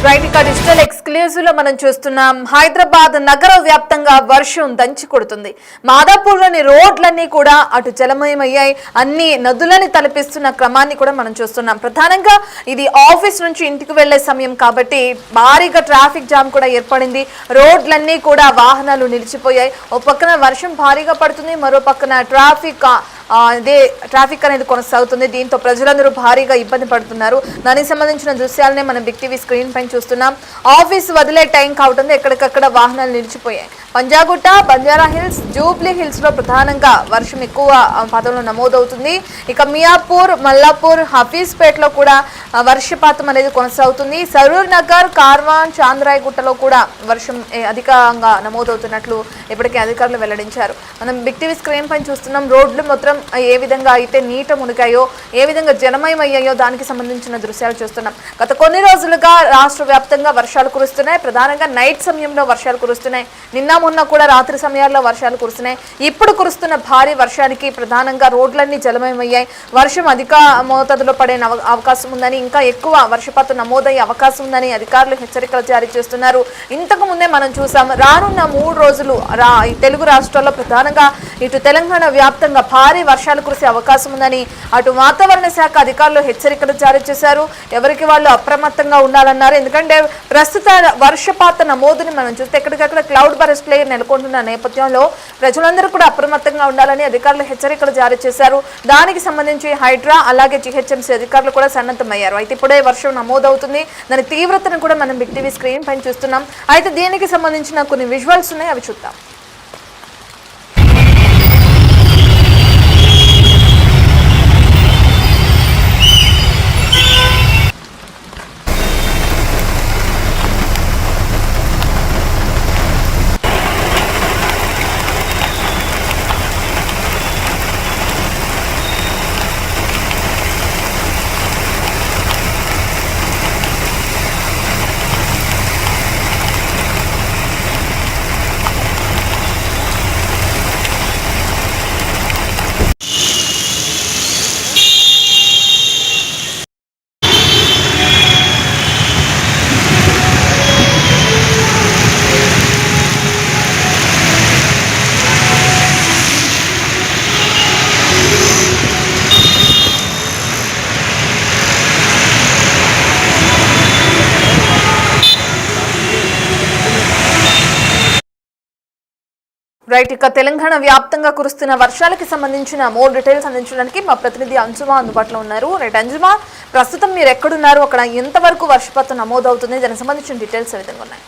Right ఇక digital exclusive లో మనం చూస్తున్నాం. హైదరాబాద్ నగర వ్యాప్తంగా వర్షం దంచి కొడుతుంది. మాదాపూర్లోని రోడ్లన్నీ కూడా అటు జలమయమయ్యాయి. అన్ని నదులని తలపిస్తున్న క్రమాన్ని కూడా మనం చూస్తున్నాం. ప్రధానంగా ఇది ఆఫీస్ నుంచి ఇంటికి వెళ్లే సమయం కాబట్టి భారీగా ట్రాఫిక్ జామ్ కూడా ఏర్పడింది. రోడ్లన్నీ కూడా వాహనాలు నిలిచిపోయాయి. ఓ పక్కన వర్షం భారీగా పడుతుంది, మరో పక్కన ట్రాఫిక్ అనేది కొనసాగుతుంది. దీంతో ప్రజలందరూ భారీగా ఇబ్బంది పడుతున్నారు. దానికి సంబంధించిన దృశ్యాలనే మనం బిగ్ టీవీ స్క్రీన్ పైన చూస్తున్నాం. ఆఫీస్ వదిలే టైం కావడంతో ఎక్కడికక్కడ వాహనాలు నిలిచిపోయాయి. Panjagutta, Banjara hills, Jubilee hills లో ప్రధానంగా వర్షం ఎక్కువ పాతంలో నమోదవుతుంది. ఇక మియాపూర్, మల్లాపూర్, హఫీజ్పేటలో కూడా వర్షపాతం అనేది కొనసాగుతుంది. సరూర్ నగర్, కార్వాన్, చాంద్రాయగుట్టలో కూడా వర్షం అధికంగా నమోదవుతున్నట్లు ఇప్పటికే అధికారులు వెల్లడించారు. మనం బిగ్ టీవీ స్క్రీన్ పైన చూస్తున్నాం. రోడ్లు మొత్తం ఏ విధంగా అయితే నీట మునిగాయో, ఏ విధంగా జలమయమయ్యాయో దానికి సంబంధించిన దృశ్యాలు చూస్తున్నాం. గత కొన్ని రోజులుగా రాష్ట్ర వ్యాప్తంగా వర్షాలు కురుస్తున్నాయి. ప్రధానంగా నైట్ సమయంలో వర్షాలు కురుస్తున్నాయి. నిన్న మొన్న కూడా రాత్రి సమయాల్లో వర్షాలు కురుస్తున్నాయి. ఇప్పుడు కురుస్తున్న భారీ వర్షానికి ప్రధానంగా రోడ్లన్నీ జలమయమయ్యాయి. వర్షం అధిక మోతాదులో పడే అవకాశం ఉందని, ఇంకా ఎక్కువ వర్షపాతం నమోదయ్యే అవకాశం ఉందని అధికారులు హెచ్చరికలు జారీ చేస్తున్నారు. ఇంతకు ముందే మనం చూసాం, రానున్న 3 రోజులు తెలుగు రాష్ట్రాల్లో ప్రధానంగా ఇటు తెలంగాణ వ్యాప్తంగా భారీ వర్షాలు కురిసే అవకాశం ఉందని అటు వాతావరణ శాఖ అధికారులు హెచ్చరికలు జారీ చేశారు. ఎవరికి వాళ్ళు అప్రమత్తంగా ఉండాలన్నారు. ఎందుకంటే ప్రస్తుత వర్షపాత నమోదుని మనం చూస్తే ఎక్కడికక్కడ క్లౌడ్ బరస్ట్ లేయర్ నెలకొంటున్న నేపథ్యంలో ప్రజలందరూ కూడా అప్రమత్తంగా ఉండాలని అధికారులు హెచ్చరికలు జారీ చేశారు. దానికి సంబంధించి హైడ్రా అలాగే జీహెచ్ఎంసీ అధికారులు కూడా సన్నద్ధమయ్యారు. అయితే ఇప్పుడే వర్షం నమోదవుతుంది. దాని తీవ్రతను కూడా మనం బిగ్ టీవీ స్క్రీన్ పైన చూస్తున్నాం. అయితే దీనికి సంబంధించిన కొన్ని విజువల్స్ ఉన్నాయి, అవి చూద్దాం. రైట్ ఇక తెలంగాణ వ్యాప్తంగా కురుస్తున్న వర్షాలకి సంబంధించిన మోర్ డీటెయిల్స్ అందించడానికి మా ప్రతినిధి అంజుమా అందుబాటులో ఉన్నారు. రైట్ అంజుమా, ప్రస్తుతం మీరు ఎక్కడున్నారు, అక్కడ ఎంతవరకు వర్షపాతం నమోదవుతుంది, దానికి సంబంధించిన డీటెయిల్స్ ఏ విధంగా ఉన్నాయి?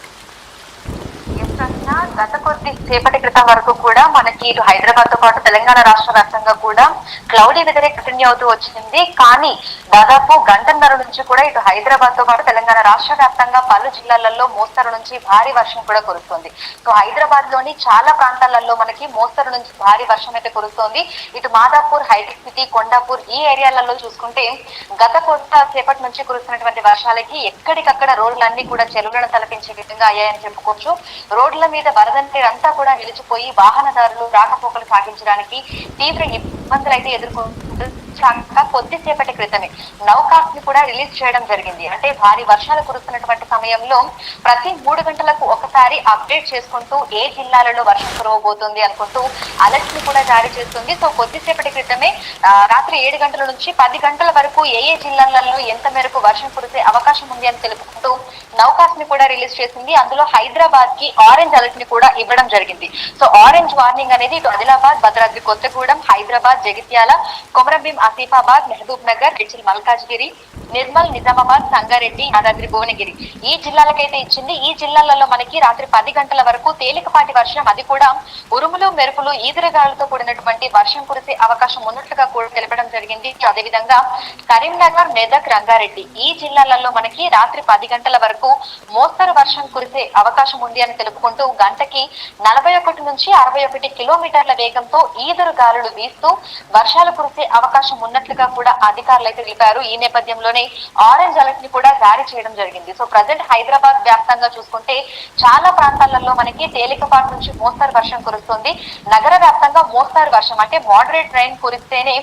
గత కొద్ది సేపటి క్రితం వరకు కూడా మనకి ఇటు హైదరాబాద్ తో పాటు తెలంగాణ రాష్ట్ర వ్యాప్తంగా కూడా క్లౌడీ వెదర్ కంటిన్యూ అవుతూ వచ్చింది. కానీ దాదాపు గంటన్నర నుంచి కూడా ఇటు హైదరాబాద్ తో పాటు తెలంగాణ రాష్ట్ర వ్యాప్తంగా పలు జిల్లాలలో మోస్తరు నుంచి భారీ వర్షం కూడా కురుస్తుంది. సో హైదరాబాద్ లోని చాలా ప్రాంతాలలో మనకి మోస్తరు నుంచి భారీ వర్షం అయితే కురుస్తోంది. ఇటు మాదాపూర్, హైటెక్ సిటీ, కొండాపూర్ ఈ ఏరియాలలో చూసుకుంటే గత సేపటి నుంచి కురుస్తున్నటువంటి వర్షాలకి ఎక్కడికక్కడ రోడ్లన్నీ కూడా చెరువులను తలపించే విధంగా అయ్యాయని చెప్పుకోవచ్చు. రోడ్ల మీద వరద నీరంతా కూడా నిలిచిపోయి వాహనదారులు రాకపోకలు సాగించడానికి తీవ్ర ఇబ్బందులు అయితే ఎదుర్కొంటూ కొద్దిసేపటి క్రితమే నౌకాస్ ని కూడా రిలీజ్ చేయడం జరిగింది. అంటే భారీ వర్షాలు కురుస్తున్నటువంటి సమయంలో ప్రతి 3 గంటలకు ఒకసారి అప్డేట్ చేసుకుంటూ ఏ జిల్లాలలో వర్షం కురవబోతుంది అనుకుంటూ అలర్ట్ ని కూడా జారీ చేస్తుంది. సో కొద్దిసేపటి క్రితమే రాత్రి 7 గంటల నుంచి 10 గంటల వరకు ఏ జిల్లాలలో ఎంత మేరకు వర్షం కురిసే అవకాశం ఉంది అని తెలుపుకుంటూ నౌకాస్ ని కూడా రిలీజ్ చేసింది. అందులో హైదరాబాద్ కి ఆరెంజ్ అలర్ట్ ని కూడా ఇవ్వడం జరిగింది. సో ఆరెంజ్ వార్నింగ్ అనేది ఇటు ఆదిలాబాద్, భద్రాద్రి కొత్తగూడెం, హైదరాబాద్, జగిత్యాల, కొమరంభీం, ఆసిఫాబాద్, మహబూబ్ నగర్, మేడ్చల్ మల్కాజ్గిరి, నిర్మల్, నిజామాబాద్, సంగారెడ్డి, యాదాద్రి భువనగిరి ఈ జిల్లాలకైతే ఇచ్చింది. ఈ జిల్లాలలో మనకి రాత్రి 10 గంటల వరకు తేలికపాటి వర్షం, అది కూడా ఉరుములు, మెరుపులు, ఈదురుగాలులతో కూడినటువంటి వర్షం కురిసే అవకాశం ఉన్నట్లుగా కూడా తెలపడం జరిగింది. అదేవిధంగా కరీంనగర్, మెదక్, రంగారెడ్డి ఈ జిల్లాలలో మనకి రాత్రి 10 గంటల వరకు మోస్తరు వర్షం కురిసే అవకాశం ఉంది అని తెలుపుకుంటూ గంటకి 41 నుంచి 61 కిలోమీటర్ల వేగంతో ఈదురు గాలులు వీస్తూ వర్షాలు కురిసే అవకాశం ఉన్నట్లుగా కూడా అధికారులు అయితే తెలిపారు. ఈ నేపథ్యంలోనే ఆరెంజ్ అలర్ట్ ని కూడా జారీ చేయడం జరిగింది. సో ప్రజెంట్ హైదరాబాద్ వ్యాప్తంగా చూసుకుంటే చాలా ప్రాంతాలలో మనకి తేలికపాటి నుంచి మోస్తరు వర్షం కురుస్తుంది. నగర వ్యాప్తంగా మోస్తరు వర్షం అంటే మోడరేట్ రైన్ కురిస్తేనే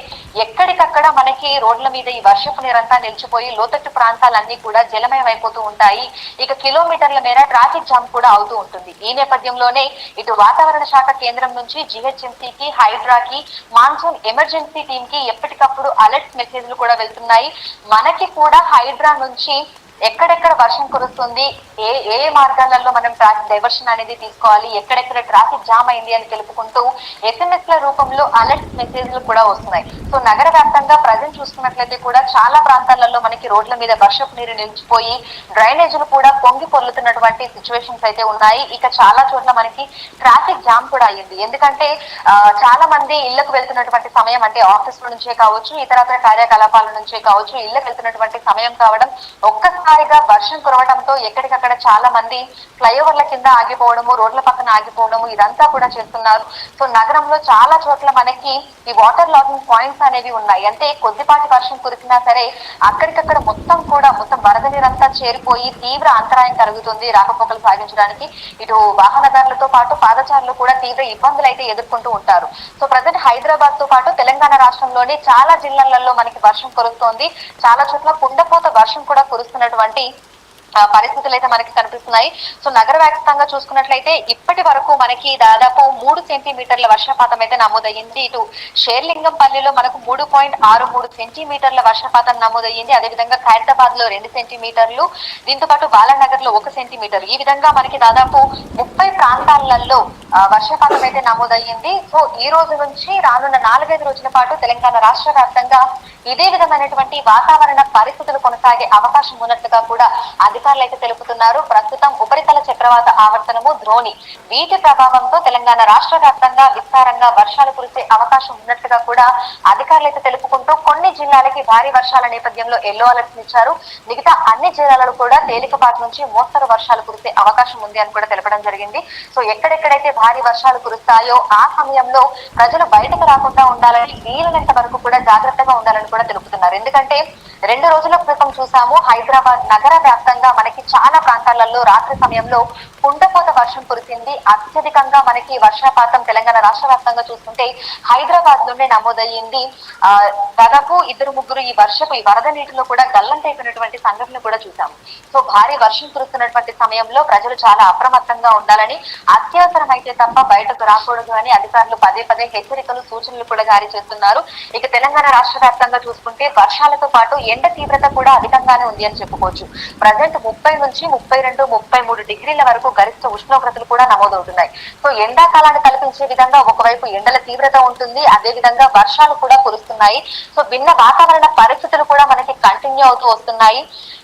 ఎక్కడికక్కడ మనకి రోడ్ల మీద ఈ వర్షపు నీరంతా నిలిచిపోయి లోతట్టు ప్రాంతాలన్నీ కూడా జలమయం అయిపోతూ ఉంటాయి. ఇక కిలోమీటర్ల మేర ట్రాఫిక్ జామ్ కూడా అవుతూ ఉంటుంది. ఈ నేపథ్యంలోనే ఇటు వాతావరణ శాఖ కేంద్రం నుంచి జిహెచ్ఎంసీకి, హైడ్రాకి, మాన్సూన్ ఎమర్జెన్సీ టీమ్ కి ఎప్పటికప్పుడు అలర్ట్ మెసేజ్లు కూడా వెళ్తున్నాయి. మనకి కూడా హైడ్రా నుంచి ఎక్కడెక్కడ వర్షం కురుస్తుంది, ఏ ఏ మార్గాలలో మనం ట్రాఫిక్ డైవర్షన్ అనేది తీసుకోవాలి, ఎక్కడెక్కడ ట్రాఫిక్ జామ్ అయింది అని తెలుపుకుంటూ SMS ల రూపంలో అలర్ట్ మెసేజ్లు కూడా వస్తున్నాయి. సో నగర వ్యాప్తంగా ప్రజెంట్ చూసుకున్నట్లయితే కూడా చాలా ప్రాంతాలలో మనకి రోడ్ల మీద వర్షపు నీరు నిలిచిపోయి డ్రైనేజీలు కూడా పొంగి పొర్లుతున్నటువంటి సిచ్యువేషన్స్ అయితే ఉన్నాయి. ఇక చాలా చోట్ల మనకి ట్రాఫిక్ జామ్ కూడా అయ్యింది. ఎందుకంటే చాలా మంది ఇళ్లకు వెళ్తున్నటువంటి సమయం అంటే ఆఫీస్ నుంచే కావచ్చు, ఇతరత్ర కార్యకలాపాల నుంచే కావచ్చు, ఇళ్లకు వెళ్తున్నటువంటి సమయం కావడం, ఒక్కసారిగా వర్షం కురవడంతో ఎక్కడికక్కడ చాలా మంది ఫ్లైఓవర్ల కింద ఆగిపోవడము, రోడ్ల పక్కన ఆగిపోవడము ఇదంతా కూడా చేస్తున్నారు. సో నగరంలో చాలా చోట్ల మనకి ఈ వాటర్ లాగింగ్ పాయింట్స్ అనేవి ఉన్నాయి. అంటే కొద్దిపాటి వర్షం కురిసినా సరే అక్కడికక్కడ మొత్తం వరద నీరంతా చేరిపోయి తీవ్ర అంతరాయం కలుగుతుంది రాకపోకలు సాగించడానికి. ఇటు వాహనదారులతో పాటు పాదచారులు కూడా తీవ్ర ఇబ్బందులు అయితే ఎదుర్కొంటూ ఉంటారు. సో ప్రజెంట్ హైదరాబాద్ తో పాటు తెలంగాణ రాష్ట్రంలోని చాలా జిల్లాలలో మనకి వర్షం కురుస్తోంది. చాలా చోట్ల కుండపోత వర్షం కూడా కురుస్తున్నటువంటి పరిస్థితులు అయితే మనకి కనిపిస్తున్నాయి. సో నగర వ్యాప్తంగా చూసుకున్నట్లయితే ఇప్పటి వరకు మనకి దాదాపు 3 సెంటీమీటర్ల వర్షపాతం అయితే నమోదయ్యింది. ఇటు షేర్లింగంపల్లిలో మనకు 3.63 సెంటీమీటర్ల వర్షపాతం నమోదయ్యింది. అదేవిధంగా ఖైరతాబాద్ లో 2 సెంటీమీటర్లు, దీంతో పాటు బాలానగర్ లో 1 సెంటీమీటర్, ఈ విధంగా మనకి దాదాపు 30 ప్రాంతాలలో వర్షపాతం అయితే నమోదయ్యింది. సో ఈ రోజు నుంచి రానున్న 4-5 రోజుల పాటు తెలంగాణ రాష్ట్ర వ్యాప్తంగా ఇదే విధమైనటువంటి వాతావరణ పరిస్థితులు కొనసాగే అవకాశం ఉన్నట్లుగా కూడా అధికారులు అయితే తెలుపుతున్నారు. ప్రస్తుతం ఉపరితల చక్రవాత ఆవర్తనము, ద్రోణి వీటి ప్రభావంతో తెలంగాణ రాష్ట్ర వ్యాప్తంగా విస్తారంగా వర్షాలు కురిసే అవకాశం ఉన్నట్లుగా కూడా అధికారులు అయితే తెలుపుకుంటూ కొన్ని జిల్లాలకి భారీ వర్షాల నేపథ్యంలో ఎల్లో అలర్ట్స్ ఇచ్చారు. మిగతా అన్ని జిల్లాలలో కూడా తేలికపాటి నుంచి మోస్తరు వర్షాలు కురిసే అవకాశం ఉంది అని కూడా తెలపడం జరిగింది. సో ఎక్కడెక్కడైతే భారీ వర్షాలు కురుస్తాయో ఆ సమయంలో ప్రజలు బయటకు రాకుండా ఉండాలని, వీలైనంత వరకు కూడా జాగ్రత్తగా ఉండాలని కూడా తెలుపుతున్నారు. ఎందుకంటే 2 రోజుల క్రితం చూసాము హైదరాబాద్ నగర వ్యాప్తంగా మనకి చాలా ప్రాంతాలలో రాత్రి సమయంలో కుండపోత వర్షం కురిసింది. అత్యధికంగా మనకి వర్షపాతం తెలంగాణ రాష్ట్ర వ్యాప్తంగా చూస్తుంటే హైదరాబాద్ లోనే నమోదయ్యింది. దాదాపు 2-3 ఈ వరద నీటిలో కూడా గల్లంతైపోయినటువంటి సంఘటనలు కూడా చూసాము. సో భారీ వర్షం కురుస్తున్నటువంటి సమయంలో ప్రజలు చాలా అప్రమత్తంగా ఉండాలని, అత్యవసరమైతే తప్ప బయటకు రాకూడదు అని అధికారులు పదే హెచ్చరికలు, సూచనలు కూడా జారీ చేస్తున్నారు. ఇక తెలంగాణ రాష్ట్ర వ్యాప్తంగా చూసుకుంటే వర్షాలతో పాటు ఎండ తీవ్రత కూడా అధికంగానే ఉంది అని చెప్పుకోవచ్చు. ప్రజెంట్ 30 నుంచి 32-33 డిగ్రీల వరకు గరిష్ట ఉష్ణోగ్రతలు కూడా నమోదవుతున్నాయి. సో ఎండాకాలాన్ని కల్పించే విధంగా ఒకవైపు ఎండల తీవ్రత ఉంటుంది, అదే విధంగా వర్షాలు కూడా కురుస్తున్నాయి. సో భిన్న వాతావరణ పరిస్థితులు కూడా మనకి కంటిన్యూ అవుతూ వస్తున్నాయి.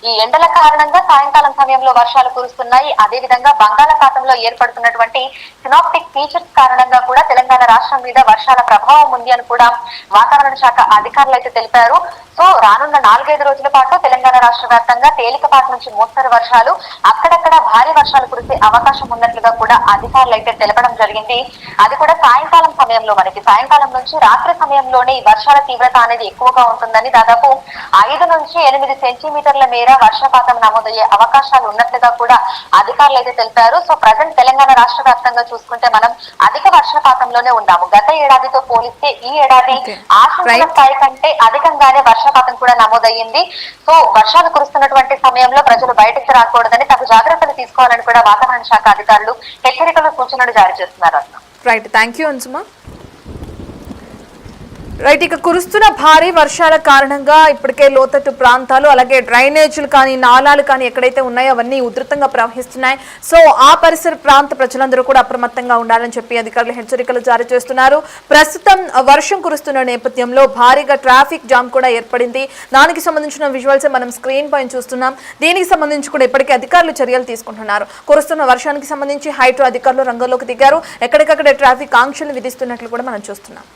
ఈ ఎండల కారణంగా సాయంకాలం సమయంలో వర్షాలు కురుస్తున్నాయి. అదే విధంగా బంగాళాఖాతంలో ఏర్పడుతున్నటువంటి సినాప్టిక్ ఫీచర్స్ కారణంగా కూడా తెలంగాణ రాష్ట్రం మీద వర్షాల ప్రభావం ఉంది అని కూడా వాతావరణ శాఖ అధికారులు అయితే తెలిపారు. సో రానున్న 4-5 రోజుల పాటు తెలంగాణ రాష్ట్ర వ్యాప్తంగా తేలికపాటి నుంచి మోస్తరు వర్షాలు, అక్కడక్కడ భారీ వర్షాలు కురిసే అవకాశం ఉన్నట్లుగా కూడా అధికారులు అయితే తెలపడం జరిగింది. అది కూడా సాయంకాలం సమయంలో, మనకి సాయంకాలం నుంచి రాత్రి సమయంలోనే ఈ వర్షాల తీవ్రత అనేది ఎక్కువగా ఉంటుందని, దాదాపు 5 నుంచి 8 సెంటీమీటర్ల మేర వర్షపాతం నమోదయ్యే అవకాశాలు ఉన్నట్లుగా కూడా అధికారులు అయితే తెలిపారు. సో ప్రజెంట్ తెలంగాణ రాష్ట్ర వ్యాప్తంగా చూసుకుంటే మనం అధిక వర్షపాతంలోనే ఉన్నాము. గత ఏడాదితో పోలిస్తే ఈ ఏడాది ఆశించిన స్థాయి కంటే అధికంగానే వర్షపాతం కూడా నమోదయ్యింది. సో వర్షాలు కురుస్తున్నటువంటి సమయంలో ప్రజలు బయటకు రాకూడదని, తగు జాగ్రత్తలు తీసుకోవాలని కూడా వాతావరణ శాఖ అధికారులు హెచ్చరికలు, సూచనలు జారీ చేస్తున్నారు. రైట్, థ్యాంక్ యూ అంజుమా. రైట్, ఇక కురుస్తున్న భారీ వర్షాల కారణంగా ఇప్పటికే లోతట్టు ప్రాంతాలు, అలాగే డ్రైనేజీలు కానీ, నాలాలు కానీ ఎక్కడైతే ఉన్నాయో అవన్నీ ఉధృతంగా ప్రవహిస్తున్నాయి. సో ఆ పరిసర ప్రాంత ప్రజలందరూ కూడా అప్రమత్తంగా ఉండాలని చెప్పి అధికారులు హెచ్చరికలు జారీ చేస్తున్నారు. ప్రస్తుతం వర్షం కురుస్తున్న నేపథ్యంలో భారీగా ట్రాఫిక్ జామ్ కూడా ఏర్పడింది. దానికి సంబంధించిన విజువల్స్ మనం స్క్రీన్ పైన చూస్తున్నాం. దీనికి సంబంధించి కూడా ఇప్పటికే అధికారులు చర్యలు తీసుకుంటున్నారు. కురుస్తున్న వర్షానికి సంబంధించి హైడ్రా అధికారులు రంగంలోకి దిగారు. ఎక్కడికక్కడ ట్రాఫిక్ ఆంక్షలు విధిస్తున్నట్లు కూడా మనం చూస్తున్నాం.